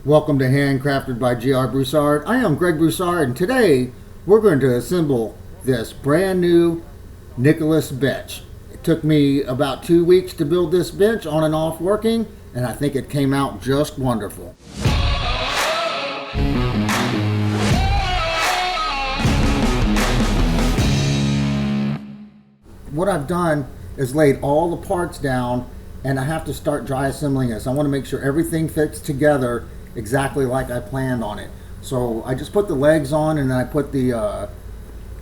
Welcome to Handcrafted by G.R. Broussard. I am Greg Broussard, and today we're going to assemble this brand new Nicholas bench. It took me about 2 weeks to build this bench on and off working, and I think it came out just wonderful. What I've done is laid all the parts down, and I have to start dry assembling this. I want to make sure everything fits together exactly like I planned on it. So I just put the legs on, and then I put the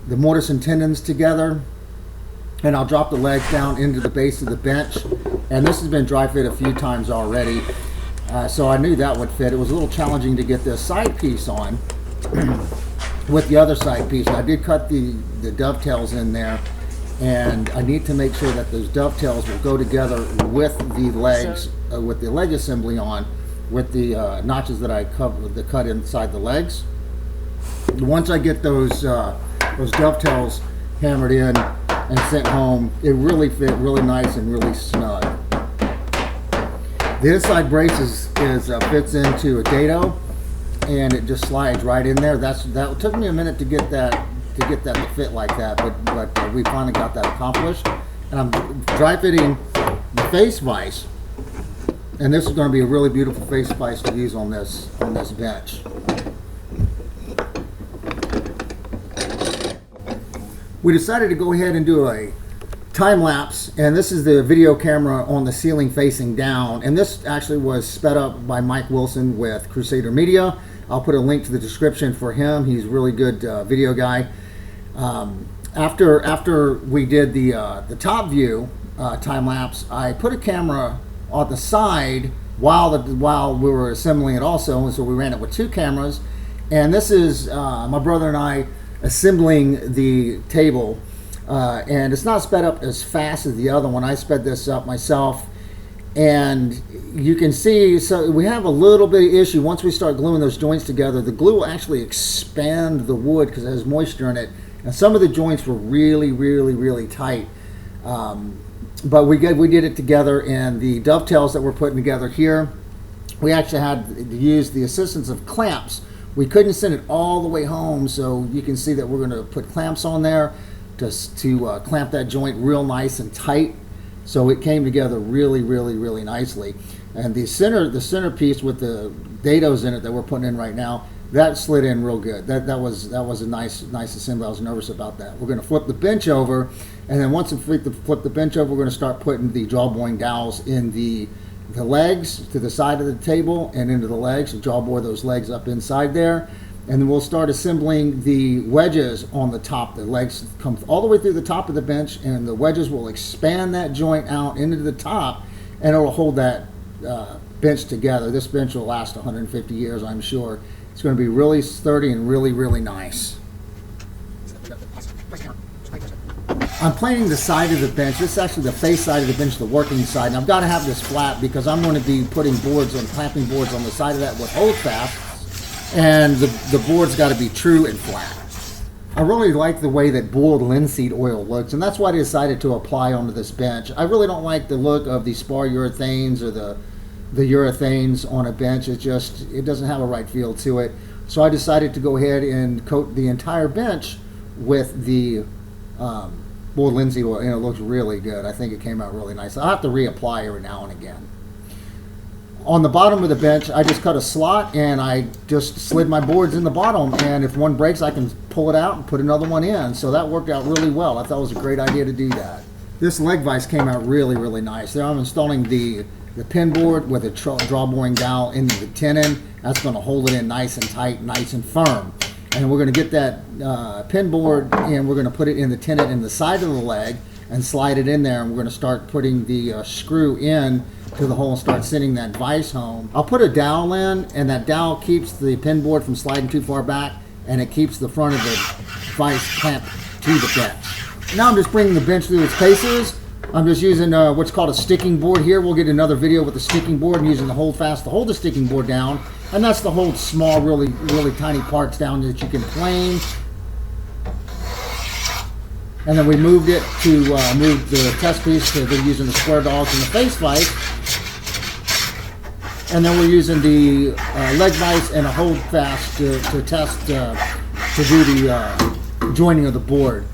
mortise and tendons together, and I'll drop the legs down into the base of the bench. And this has been dry fit a few times already, so I knew that would fit. It was a little challenging to get this side piece on with the other side piece. I did cut the dovetails in there, and I need to make sure that those dovetails will go together with the legs, with the leg assembly on, with the notches that I cut inside the legs. Once I get those dovetails hammered in and sent home, it really fit really nice and really snug. The inside brace fits into a dado, and it just slides right in there. That took me a minute to get that to fit like that, but we finally got that accomplished. And I'm dry fitting the face vise, and this is going to be a really beautiful face vise to use on this bench. We decided to go ahead and do a time lapse, and this is the video camera on the ceiling facing down, and this actually was sped up by Mike Wilson with Crusader Media. I'll put a link to the description for him. He's a really good video guy. After we did the top view time lapse, I put a camera on the side while we were assembling it also, and so we ran it with two cameras. And this is my brother and I assembling the table, and it's not sped up as fast as the other one. I sped this up myself, and you can see, so we have a little bit of issue. Once we start gluing those joints together, the glue will actually expand the wood because it has moisture in it, and some of the joints were really tight. But we did it together, and the dovetails that we're putting together here, we actually had to use the assistance of clamps. We couldn't send it all the way home, so you can see that we're going to put clamps on there to clamp that joint real nice and tight. So it came together really nicely. And the centerpiece with the dados in it that we're putting in right now, that slid in real good. That was a nice assembly. I was nervous about that. We're going to flip the bench over, and then once we flip the bench over, we're going to start putting the jaw boring dowels in the legs to the side of the table and into the legs, and jaw bore those legs up inside there. And then we'll start assembling the wedges on the top. The legs come all the way through the top of the bench, and the wedges will expand that joint out into the top, and it will hold that bench together. This bench will last 150 years, I'm sure. It's going to be really sturdy and really nice. I'm planing the side of the bench. This is actually the face side of the bench, the working side. And I've got to have this flat because I'm going to be putting clamping boards on the side of that with hold fast. And the board's got to be true and flat. I really like the way that boiled linseed oil looks, and that's why I decided to apply onto this bench. I really don't like the look of the spar urethanes or the urethanes on a bench. It doesn't have a right feel to it. So I decided to go ahead and coat the entire bench with the boiled linseed oil, and it looks really good. I think it came out really nice. I'll have to reapply every now and again. On the bottom of the bench, I just cut a slot, and I just slid my boards in the bottom, and if one breaks, I can pull it out and put another one in. So that worked out really well. I thought it was a great idea to do that. This leg vise came out really nice. There I'm installing the pin board with a draw boring dowel into the tenon. That's going to hold it in nice and tight, nice and firm. And we're going to get that pin board, and we're going to put it in the tenon in the side of the leg and slide it in there, and we're going to start putting the screw in to the hole and start sending that vise home. I'll put a dowel in, and that dowel keeps the pin board from sliding too far back, and it keeps the front of the vise clamped to the bench. Now I'm just bringing the bench through its paces. I'm just using what's called a sticking board here. We'll get another video with the sticking board and using the hold fast to hold the sticking board down. And that's to hold small, really tiny parts down that you can plane. And then we moved it to move the test piece to using the square dogs in the face vise. and then we're using the leg vise and a hold fast to test to do the joining of the board.